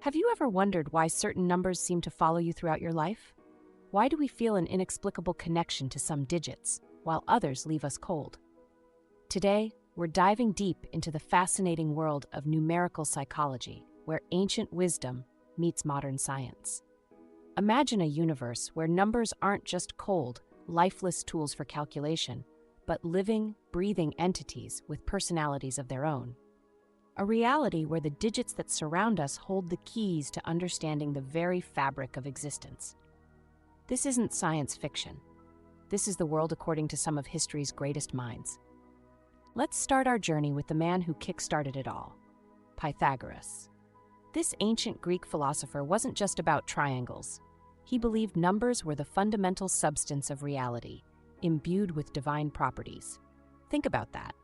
Have you ever wondered why certain numbers seem to follow you throughout your life? Why do we feel an inexplicable connection to some digits, while others leave us cold? Today, we're diving deep into the fascinating world of numerical psychology, where ancient wisdom meets modern science. Imagine a universe where numbers aren't just cold, lifeless tools for calculation, but living, breathing entities with personalities of their own. A reality where the digits that surround us hold the keys to understanding the very fabric of existence. This isn't science fiction. This is the world according to some of history's greatest minds. Let's start our journey with the man who kick-started it all, Pythagoras. This ancient Greek philosopher wasn't just about triangles. He believed numbers were the fundamental substance of reality, imbued with divine properties. Think about that.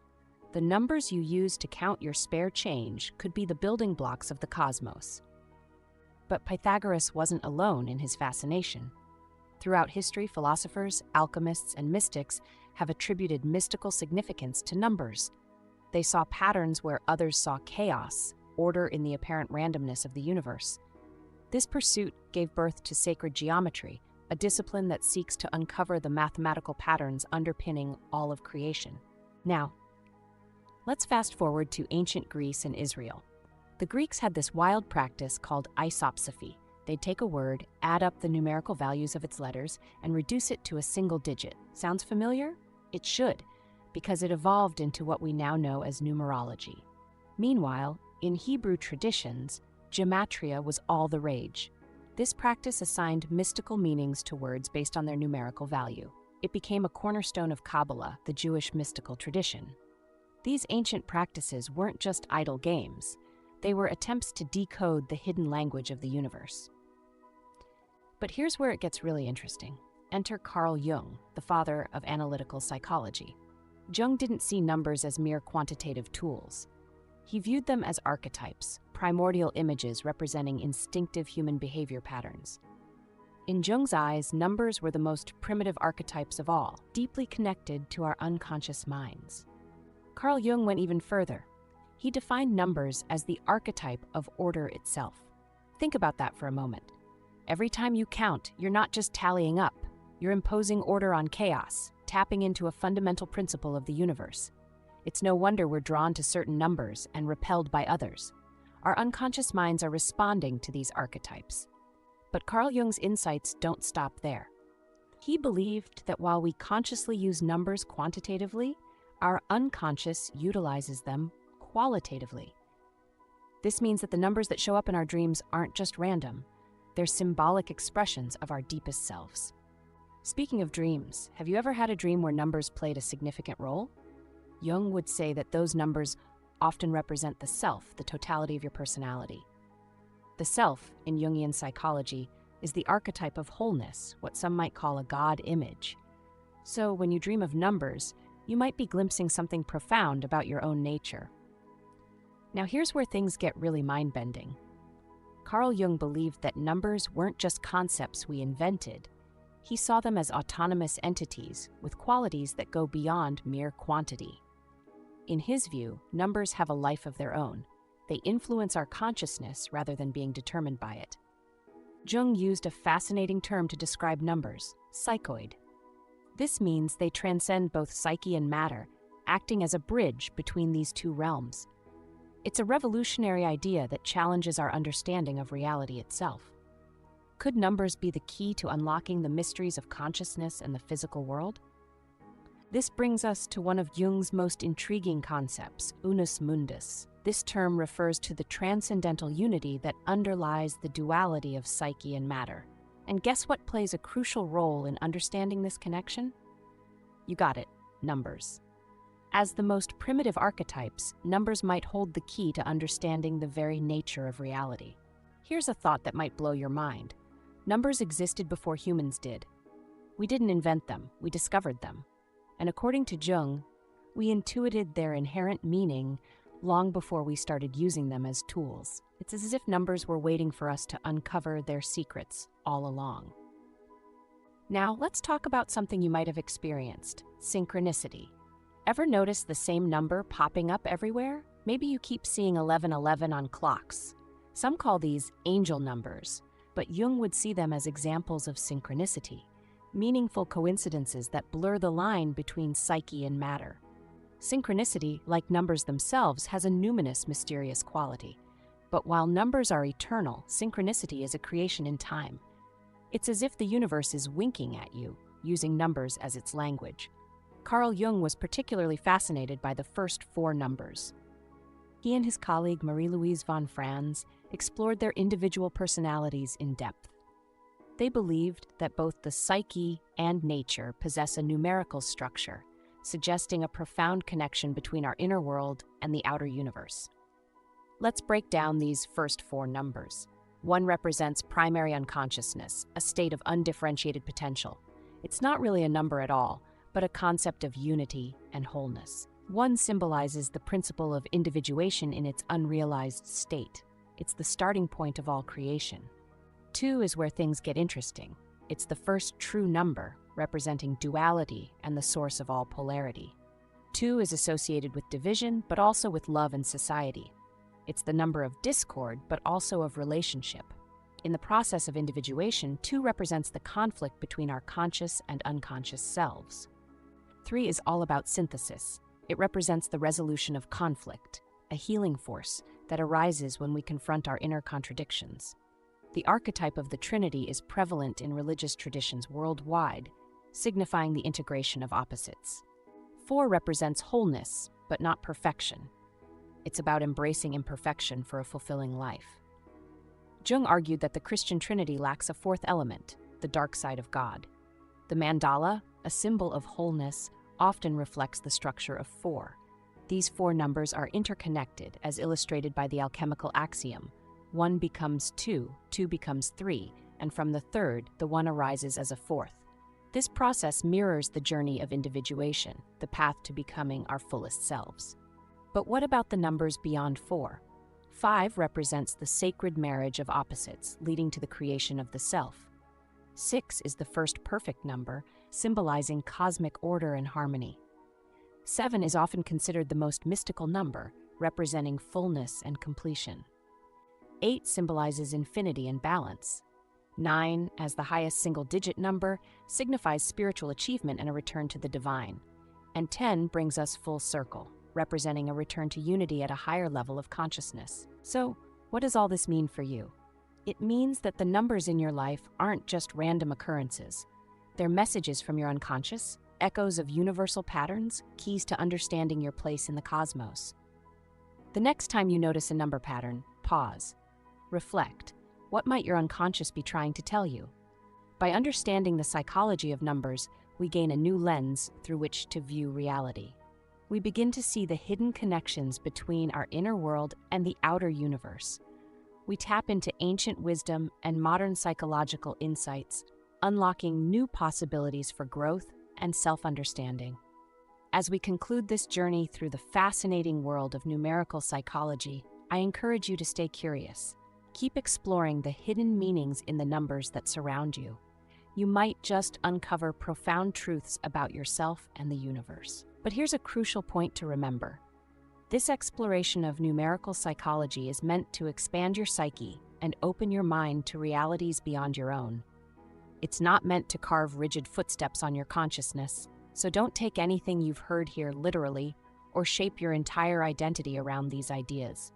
The numbers you use to count your spare change could be the building blocks of the cosmos. But Pythagoras wasn't alone in his fascination. Throughout history, philosophers, alchemists, and mystics have attributed mystical significance to numbers. They saw patterns where others saw chaos, order in the apparent randomness of the universe. This pursuit gave birth to sacred geometry, a discipline that seeks to uncover the mathematical patterns underpinning all of creation. Now, let's fast forward to ancient Greece and Israel. The Greeks had this wild practice called isopsephy. They'd take a word, add up the numerical values of its letters, and reduce it to a single digit. Sounds familiar? It should, because it evolved into what we now know as numerology. Meanwhile, in Hebrew traditions, gematria was all the rage. This practice assigned mystical meanings to words based on their numerical value. It became a cornerstone of Kabbalah, the Jewish mystical tradition. These ancient practices weren't just idle games. They were attempts to decode the hidden language of the universe. But here's where it gets really interesting. Enter Carl Jung, the father of analytical psychology. Jung didn't see numbers as mere quantitative tools. He viewed them as archetypes, primordial images representing instinctive human behavior patterns. In Jung's eyes, numbers were the most primitive archetypes of all, deeply connected to our unconscious minds. Carl Jung went even further. He defined numbers as the archetype of order itself. Think about that for a moment. Every time you count, you're not just tallying up. You're imposing order on chaos, tapping into a fundamental principle of the universe. It's no wonder we're drawn to certain numbers and repelled by others. Our unconscious minds are responding to these archetypes. But Carl Jung's insights don't stop there. He believed that while we consciously use numbers quantitatively, our unconscious utilizes them qualitatively. This means that the numbers that show up in our dreams aren't just random. They're symbolic expressions of our deepest selves. Speaking of dreams, have you ever had a dream where numbers played a significant role? Jung would say that those numbers often represent the self, the totality of your personality. The self, in Jungian psychology, is the archetype of wholeness, what some might call a God image. So when you dream of numbers, you might be glimpsing something profound about your own nature. Now here's where things get really mind-bending. Carl Jung believed that numbers weren't just concepts we invented. He saw them as autonomous entities with qualities that go beyond mere quantity. In his view, numbers have a life of their own. They influence our consciousness rather than being determined by it. Jung used a fascinating term to describe numbers, psychoid. This means they transcend both psyche and matter, acting as a bridge between these two realms. It's a revolutionary idea that challenges our understanding of reality itself. Could numbers be the key to unlocking the mysteries of consciousness and the physical world? This brings us to one of Jung's most intriguing concepts, unus mundus. This term refers to the transcendental unity that underlies the duality of psyche and matter. And guess what plays a crucial role in understanding this connection? You got it, numbers. As the most primitive archetypes, numbers might hold the key to understanding the very nature of reality. Here's a thought that might blow your mind. Numbers existed before humans did. We didn't invent them, we discovered them. And according to Jung, we intuited their inherent meaning long before we started using them as tools. It's as if numbers were waiting for us to uncover their secrets all along. Now, let's talk about something you might have experienced, synchronicity. Ever notice the same number popping up everywhere? Maybe you keep seeing 1111 on clocks. Some call these angel numbers, but Jung would see them as examples of synchronicity, meaningful coincidences that blur the line between psyche and matter. Synchronicity, like numbers themselves, has a numinous, mysterious quality. But while numbers are eternal, synchronicity is a creation in time. It's as if the universe is winking at you, using numbers as its language. Carl Jung was particularly fascinated by the first 4 numbers. He and his colleague Marie-Louise von Franz explored their individual personalities in depth. They believed that both the psyche and nature possess a numerical structure, suggesting a profound connection between our inner world and the outer universe. Let's break down these first 4 numbers. 1 represents primary unconsciousness, a state of undifferentiated potential. It's not really a number at all, but a concept of unity and wholeness. 1 symbolizes the principle of individuation in its unrealized state. It's the starting point of all creation. 2 is where things get interesting. It's the first true number, representing duality and the source of all polarity. 2 is associated with division, but also with love and society. It's the number of discord, but also of relationship. In the process of individuation, 2 represents the conflict between our conscious and unconscious selves. 3 is all about synthesis. It represents the resolution of conflict, a healing force that arises when we confront our inner contradictions. The archetype of the Trinity is prevalent in religious traditions worldwide, signifying the integration of opposites. 4 represents wholeness, but not perfection. It's about embracing imperfection for a fulfilling life. Jung argued that the Christian Trinity lacks a 4th element, the dark side of God. The mandala, a symbol of wholeness, often reflects the structure of 4. These 4 numbers are interconnected, as illustrated by the alchemical axiom: 1 becomes 2, 2 becomes 3, and from the 3rd, the 1 arises as a 4th. This process mirrors the journey of individuation, the path to becoming our fullest selves. But what about the numbers beyond 4? 5 represents the sacred marriage of opposites, leading to the creation of the self. 6 is the first perfect number, symbolizing cosmic order and harmony. 7 is often considered the most mystical number, representing fullness and completion. 8 symbolizes infinity and balance. 9, as the highest single-digit number, signifies spiritual achievement and a return to the divine. And 10 brings us full circle, representing a return to unity at a higher level of consciousness. So, what does all this mean for you? It means that the numbers in your life aren't just random occurrences. They're messages from your unconscious, echoes of universal patterns, keys to understanding your place in the cosmos. The next time you notice a number pattern, pause. Reflect. What might your unconscious be trying to tell you? By understanding the psychology of numbers, we gain a new lens through which to view reality. We begin to see the hidden connections between our inner world and the outer universe. We tap into ancient wisdom and modern psychological insights, unlocking new possibilities for growth and self-understanding. As we conclude this journey through the fascinating world of numerical psychology, I encourage you to stay curious. Keep exploring the hidden meanings in the numbers that surround you. You might just uncover profound truths about yourself and the universe. But here's a crucial point to remember. This exploration of numerical psychology is meant to expand your psyche and open your mind to realities beyond your own. It's not meant to carve rigid footsteps on your consciousness, so don't take anything you've heard here literally or shape your entire identity around these ideas.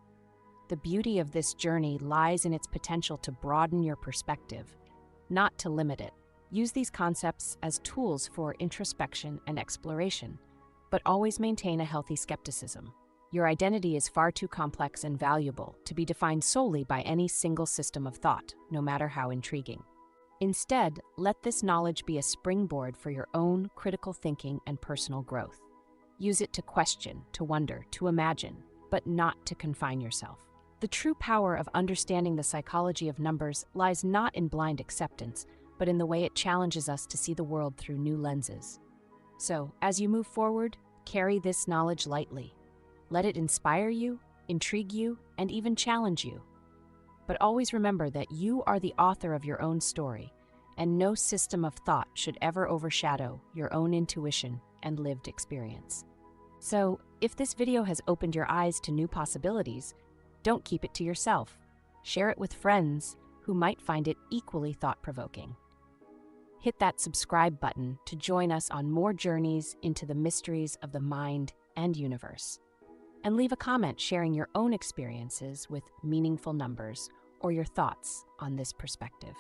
The beauty of this journey lies in its potential to broaden your perspective, not to limit it. Use these concepts as tools for introspection and exploration, but always maintain a healthy skepticism. Your identity is far too complex and valuable to be defined solely by any single system of thought, no matter how intriguing. Instead, let this knowledge be a springboard for your own critical thinking and personal growth. Use it to question, to wonder, to imagine, but not to confine yourself. The true power of understanding the psychology of numbers lies not in blind acceptance, but in the way it challenges us to see the world through new lenses. So, as you move forward, carry this knowledge lightly. Let it inspire you, intrigue you, and even challenge you. But always remember that you are the author of your own story, and no system of thought should ever overshadow your own intuition and lived experience. So, if this video has opened your eyes to new possibilities, don't keep it to yourself. Share it with friends who might find it equally thought-provoking. Hit that subscribe button to join us on more journeys into the mysteries of the mind and universe. And leave a comment sharing your own experiences with meaningful numbers or your thoughts on this perspective.